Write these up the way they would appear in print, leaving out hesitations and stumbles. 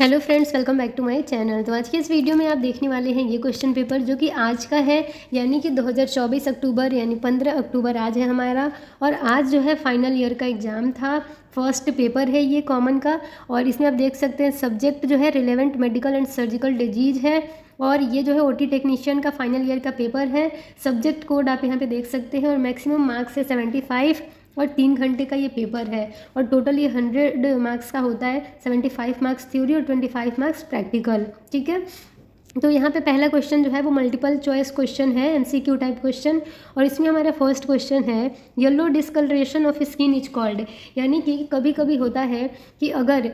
Hello friends, welcome back to my channel. तो आज के इस वीडियो में आप देखने वाले हैं ये क्वेश्चन पेपर जो कि आज का है, यानी कि 2024 अक्टूबर यानी 15 अक्टूबर आज है हमारा। और आज जो है फाइनल ईयर का एग्ज़ाम था, फर्स्ट पेपर है ये कॉमन का। और इसमें आप देख सकते हैं सब्जेक्ट जो है relevant medical and surgical disease है। और ये जो है ओटी टेक्नीशियन का फाइनल ईयर का पेपर है। सब्जेक्ट कोड आप यहाँ पे देख सकते हैं और मैक्सिमम मार्क्स है 75 और 3 घंटे का ये पेपर है। और टोटल ये 100 मार्क्स का होता है, 75 मार्क्स थ्योरी और 25 मार्क्स प्रैक्टिकल। ठीक है, तो यहाँ पे पहला क्वेश्चन जो है वो मल्टीपल चॉइस क्वेश्चन है, एमसीक्यू टाइप क्वेश्चन। और इसमें हमारा फर्स्ट क्वेश्चन है yellow discoloration of skin is called. यानी कि कभी कभी होता है कि अगर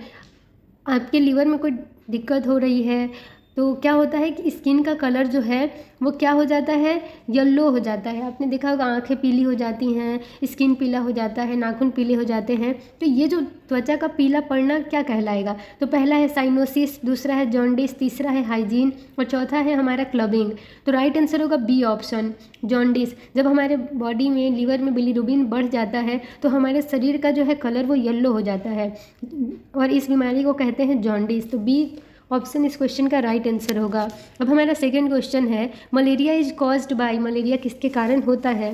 आपके लीवर में कोई दिक्कत हो रही है तो क्या होता है कि स्किन का कलर जो है वो क्या हो जाता है, येलो हो जाता है। आपने देखा होगा आंखें पीली हो जाती हैं, स्किन पीला हो जाता है, नाखून पीले हो जाते हैं। तो ये जो त्वचा का पीला पड़ना क्या कहलाएगा? तो पहला है साइनोसिस, दूसरा है जॉन्डिस, तीसरा है हाइजीन और चौथा है हमारा क्लबिंग। तो राइट आंसर होगा बी ऑप्शन, जॉन्डिस। जब हमारे बॉडी में लीवर में बिलीरुबिन बढ़ जाता है तो हमारे शरीर का जो है कलर वो येलो हो जाता है और इस बीमारी को कहते हैं जॉन्डिस। तो बी ऑप्शन इस क्वेश्चन का राइट आंसर होगा। अब हमारा सेकेंड क्वेश्चन है malaria is caused by, malaria किसके कारण होता है?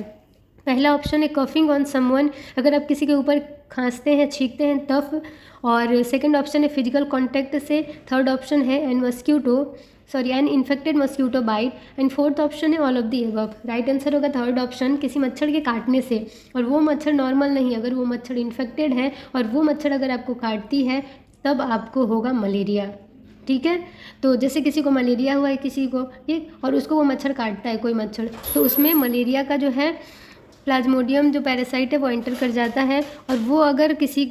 पहला ऑप्शन है कफिंग ऑन समवन, अगर आप किसी के ऊपर खांसते हैं छींकते हैं तब। और सेकंड ऑप्शन है फिजिकल कांटेक्ट से। थर्ड ऑप्शन है an infected mosquito bite. And fourth option है all of the above. Right answer होगा थर्ड ऑप्शन, किसी मच्छर के काटने से। और वो मच्छर नॉर्मल नहीं, अगर वो मच्छर इन्फेक्टेड है और वो मच्छर अगर आपको काटती है तब आपको होगा मलेरिया। ठीक है, तो जैसे किसी को मलेरिया हुआ है किसी को, ठीक, और उसको वो मच्छर काटता है कोई मच्छर, तो उसमें मलेरिया का जो है प्लाज्मोडियम जो पैरासाइट है वो एंटर कर जाता है और वो अगर किसी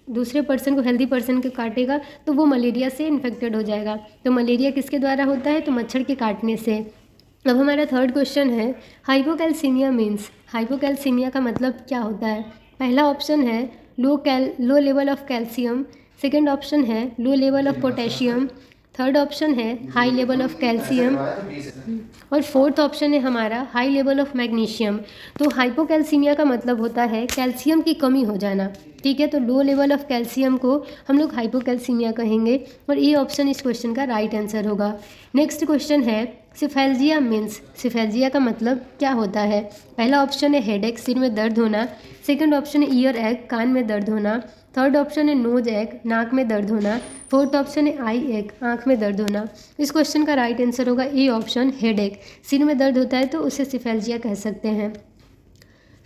दूसरे पर्सन को, हेल्दी पर्सन को काटेगा तो वो मलेरिया से इन्फेक्टेड हो जाएगा। तो मलेरिया किसके द्वारा होता है? तो मच्छर के काटने से। अब हमारा थर्ड क्वेश्चन है हाइपोकैल्सीमिया मीन्स, हाइपोकैल्सीमिया का मतलब क्या होता है? पहला ऑप्शन है low level of calcium. Second option है low level of potassium. Third option है हाई लेवल ऑफ कैल्शियम और फोर्थ ऑप्शन है हमारा हाई लेवल ऑफ मैग्नीशियम। तो हाइपोकैल्सीमिया का मतलब होता है कैल्शियम की कमी हो जाना। ठीक है, तो लो लेवल ऑफ कैल्शियम को हम लोग हाइपोकैल्सीमिया कहेंगे और ये ऑप्शन इस क्वेश्चन का राइट आंसर होगा। नेक्स्ट क्वेश्चन है सिफेल्जिया मीन्स, सिफेल्जिया का मतलब क्या होता है? पहला ऑप्शन है हेडेक, सिर में दर्द होना। सेकंड ऑप्शन है ईयर एग, कान में दर्द होना। थर्ड ऑप्शन है नोज एग, नाक में दर्द होना। फोर्थ ऑप्शन है आई एग, आँख में दर्द होना। इस क्वेश्चन का राइट आंसर होगा ए ऑप्शन, हेडेक। सिर में दर्द होता है तो उसे सिफेल्जिया कह सकते हैं।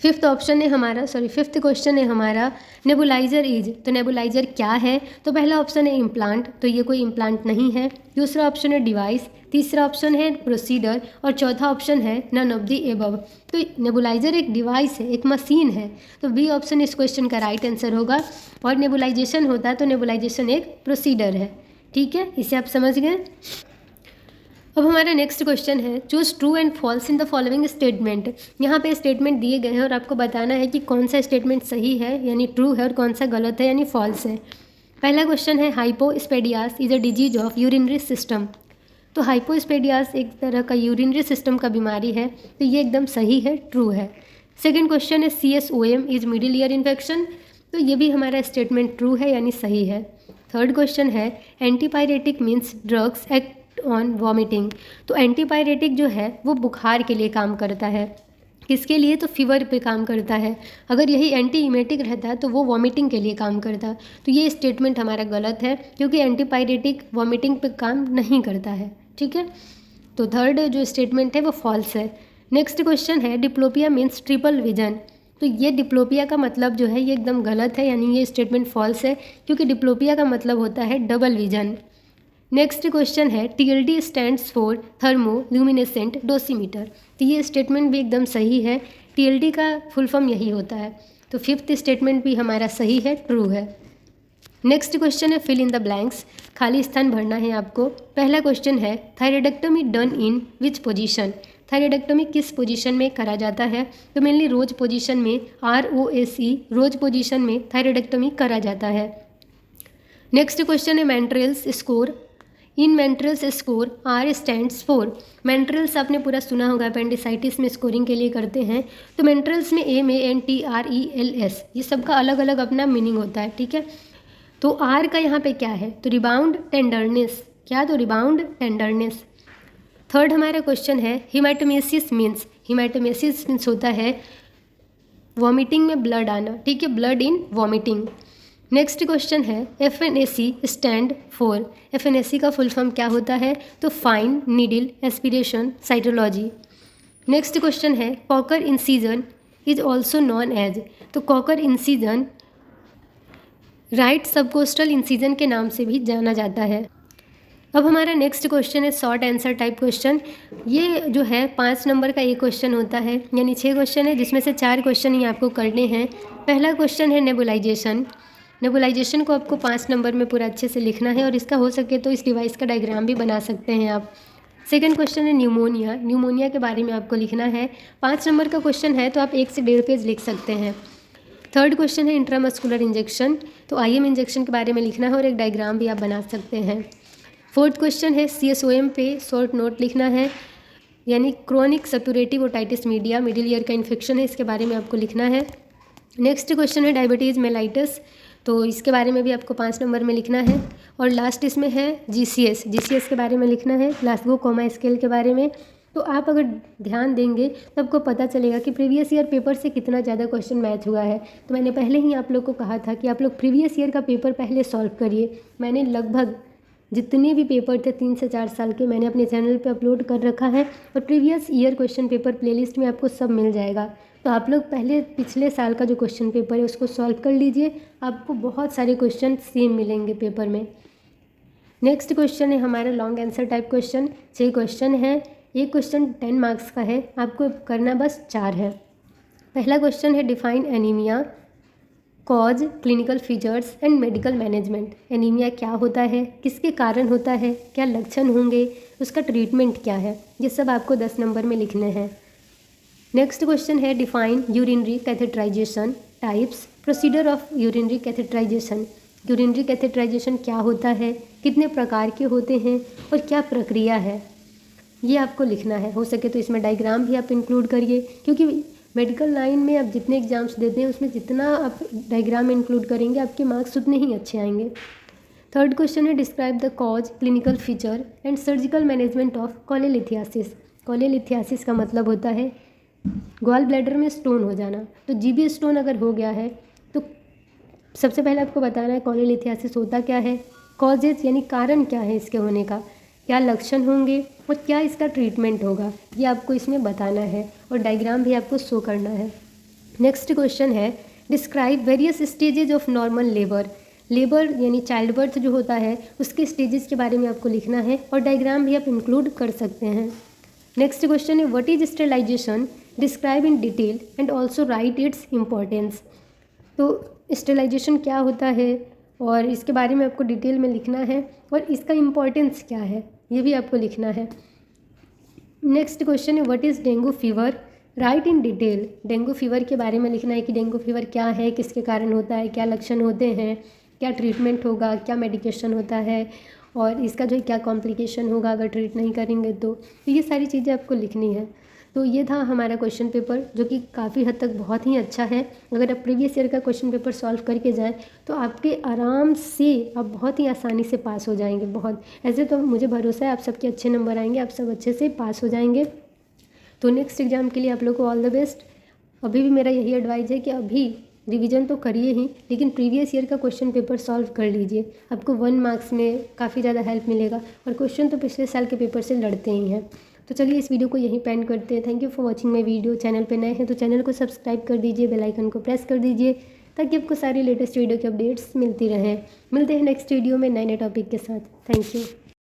फिफ्थ क्वेश्चन है हमारा नेबुलाइजर इज, तो नेबुलाइजर क्या है? तो पहला ऑप्शन है इम्प्लांट, तो ये कोई इम्प्लांट नहीं है। दूसरा ऑप्शन है डिवाइस, तीसरा ऑप्शन है प्रोसीडर और चौथा ऑप्शन है नन ऑफ द एबव। तो नेबुलाइजर एक डिवाइस है, एक मशीन है। तो बी ऑप्शन इस क्वेश्चन का राइट आंसर होगा। और नेबुलाइजेशन होता है तो नेबुलाइजेशन एक प्रोसीडर है। ठीक है, इसे आप समझ गए। अब हमारा नेक्स्ट क्वेश्चन है choose true and falls in the following statement. यहाँ पे स्टेटमेंट दिए गए हैं और आपको बताना है कि कौन सा स्टेटमेंट सही है यानी ट्रू है और कौन सा गलत है यानी फॉल्स है। पहला क्वेश्चन है hypospadias is a disease of urinary system. तो हाइपोस्पेडियास एक तरह का यूरिनरी सिस्टम का बीमारी है, तो ये एकदम सही है, ट्रू है। सेकेंड क्वेश्चन है CSOM is middle ear infection. तो ये भी हमारा स्टेटमेंट ट्रू है यानी सही है। थर्ड क्वेश्चन है antipyretic means drugs act on vomiting. तो एंटीपायरेटिक जो है वो बुखार के लिए काम करता है, किसके लिए? तो फीवर पे काम करता है। अगर यही एंटी इमेटिक रहता है तो वो वॉमिटिंग के लिए काम करता है। तो ये स्टेटमेंट हमारा गलत है क्योंकि एंटीपायरेटिक वॉमिटिंग पे काम नहीं करता है। ठीक है, तो थर्ड जो स्टेटमेंट है वो फॉल्स है। नेक्स्ट क्वेश्चन है डिप्लोपिया मीन्स ट्रिपल विजन। तो ये डिप्लोपिया का मतलब जो है ये एकदम गलत है यानी ये स्टेटमेंट फॉल्स है क्योंकि डिप्लोपिया का मतलब होता है डबल विजन। नेक्स्ट क्वेश्चन है TLD stands for thermo luminescent dosimeter. तो ये स्टेटमेंट भी एकदम सही है, TLD का फुल फॉर्म यही होता है। तो फिफ्थ स्टेटमेंट भी हमारा सही है, ट्रू है। नेक्स्ट क्वेश्चन है फिल इन द ब्लैंक्स, खाली स्थान भरना है आपको। पहला क्वेश्चन है thyroidectomy done in which position. थायराइडेक्टमी किस पोजीशन में करा जाता है? तो मेनली रोज पोजीशन में, ROSE रोज पोजीशन में थायराइडेक्टमी करा जाता है। नेक्स्ट क्वेश्चन है Mantrels score. In Mantrels score R stands for. Mantrels आपने पूरा सुना होगा, अपेंडिसाइटिस में स्कोरिंग के लिए करते हैं। तो मेंट्रेल्स में MANTRELS ये सबका अलग अलग अपना मीनिंग होता है। ठीक है, तो आर का यहाँ पे क्या है, तो रिबाउंड टेंडरनेस, क्या, तो रिबाउंड टेंडरनेस। थर्ड हमारा क्वेश्चन है हिमेटोमेसिस मीन्स होता है वॉमिटिंग में ब्लड आना, ठीक है, blood in vomiting. Next question है FNAC स्टैंड फॉर, FNAC का फुल फॉर्म क्या होता है, तो fine needle aspiration cytology. Next question है Kocher incision is also known as, तो Kocher incision right subcostal incision के नाम से भी जाना जाता है। अब हमारा नेक्स्ट क्वेश्चन है शॉर्ट आंसर टाइप क्वेश्चन। ये जो है 5 नंबर का एक क्वेश्चन होता है, यानी 6 क्वेश्चन है जिसमें से 4 क्वेश्चन ही आपको करने हैं। पहला क्वेश्चन है नेबुलाइजेशन को आपको 5 नंबर में पूरा अच्छे से लिखना है और इसका हो सके तो इस डिवाइस का डायग्राम भी बना सकते हैं आप। सेकंड क्वेश्चन है न्यूमोनिया के बारे में आपको लिखना है। 5 नंबर का क्वेश्चन है तो आप 1 से 1.5 पेज लिख सकते हैं। थर्ड क्वेश्चन है इंट्रामस्कुलर इंजेक्शन, तो IM इंजेक्शन के बारे में लिखना है और एक डायग्राम भी आप बना सकते हैं। फोर्थ क्वेश्चन है CSOM पे शॉर्ट नोट लिखना है, यानी chronic suppurative otitis media, middle ear का इन्फेक्शन है, इसके बारे में आपको लिखना है। नेक्स्ट क्वेश्चन है डायबिटीज़ मेलाइटस, तो इसके बारे में भी आपको 5 नंबर में लिखना है। और लास्ट इसमें है GCS के बारे में लिखना है, ग्लासगो कोमा स्केल के बारे में। तो आप अगर ध्यान देंगे तो आपको पता चलेगा कि प्रीवियस ईयर पेपर से कितना ज़्यादा क्वेश्चन मैच हुआ है। तो मैंने पहले ही आप लोग को कहा था कि आप लोग प्रीवियस ईयर का पेपर पहले सॉल्व करिए। मैंने लगभग जितने भी पेपर थे 3 से 4 साल के मैंने अपने चैनल पे अपलोड कर रखा है और previous year question paper playlist में आपको सब मिल जाएगा। तो आप लोग पहले पिछले साल का जो क्वेश्चन पेपर है उसको सॉल्व कर लीजिए, आपको बहुत सारे क्वेश्चन सेम मिलेंगे पेपर में। नेक्स्ट क्वेश्चन है हमारा long answer type question. 6 question है, एक क्वेश्चन 10 मार्क्स का है, आपको करना बस 4 है। पहला क्वेश्चन है define anaemia, cause, clinical features and medical management. Anaemia क्या होता है, किसके कारण होता है, क्या लक्षण होंगे, उसका ट्रीटमेंट क्या है, ये सब आपको 10 नंबर में लिखने हैं। नेक्स्ट क्वेश्चन है define urinary catheterization types, procedure of urinary catheterization. Urinary catheterization क्या होता है, कितने प्रकार के होते हैं और क्या प्रक्रिया है, ये आपको लिखना है। हो सके तो इसमें डायग्राम भी आप इंक्लूड करिए, क्योंकि मेडिकल लाइन में आप जितने एग्जाम्स देते हैं उसमें जितना आप डायग्राम इंक्लूड करेंगे आपके मार्क्स उतने ही अच्छे आएंगे। थर्ड क्वेश्चन है describe the cause, clinical feature and surgical management of cholelithiasis. Cholelithiasis का मतलब होता है गॉल ब्लैडर में स्टोन हो जाना। तो GB स्टोन अगर हो गया है तो सबसे पहले आपको बताना है कोलेलिथियासिस होता क्या है, कॉजेज यानी कारण क्या है इसके होने का, क्या लक्षण होंगे और क्या इसका ट्रीटमेंट होगा, ये आपको इसमें बताना है और डायग्राम भी आपको शो करना है। नेक्स्ट क्वेश्चन है describe various stages of normal labour यानी चाइल्ड बर्थ जो होता है उसके स्टेजेस के बारे में आपको लिखना है और डायग्राम भी आप इंक्लूड कर सकते हैं। नेक्स्ट क्वेश्चन है what is sterilization, describe in detail and also write its importance. तो स्टेरिलाइजेशन क्या होता है और इसके बारे में आपको डिटेल में लिखना है और इसका इम्पॉर्टेंस क्या है ये भी आपको लिखना है। नेक्स्ट क्वेश्चन है what is dengue fever, right in detail. Dengue fever के बारे में लिखना है कि डेंगू फीवर क्या है, किसके कारण होता है, क्या लक्षण होते हैं, क्या ट्रीटमेंट होगा, क्या मेडिकेशन होता है और इसका जो क्या कॉम्प्लिकेशन होगा अगर ट्रीट नहीं करेंगे तो ये सारी चीज़ें आपको लिखनी है। तो ये था हमारा क्वेश्चन पेपर जो कि काफ़ी हद तक बहुत ही अच्छा है। अगर आप प्रीवियस ईयर का क्वेश्चन पेपर सॉल्व करके जाएं तो आपके आराम से आप बहुत ही आसानी से पास हो जाएंगे। बहुत ऐसे तो मुझे भरोसा है आप सबके अच्छे नंबर आएंगे, आप सब अच्छे से पास हो जाएंगे। तो नेक्स्ट एग्ज़ाम के लिए आप लोग को ऑल द बेस्ट। अभी भी मेरा यही एडवाइस है कि अभी रिवीजन तो करिए ही, लेकिन प्रीवियस ईयर का क्वेश्चन पेपर सॉल्व कर लीजिए, आपको 1 मार्क्स में काफ़ी ज़्यादा हेल्प मिलेगा और क्वेश्चन तो पिछले साल के पेपर से लड़ते ही हैं। तो चलिए इस वीडियो को यहीं पेंड करते हैं। Thank you for watching my video. Channel पे नए हैं तो चैनल को सब्सक्राइब कर दीजिए, बेल आइकन को प्रेस कर दीजिए ताकि आपको सारी लेटेस्ट वीडियो की अपडेट्स मिलती रहें। मिलते हैं नेक्स्ट वीडियो में नए टॉपिक के साथ। Thank you.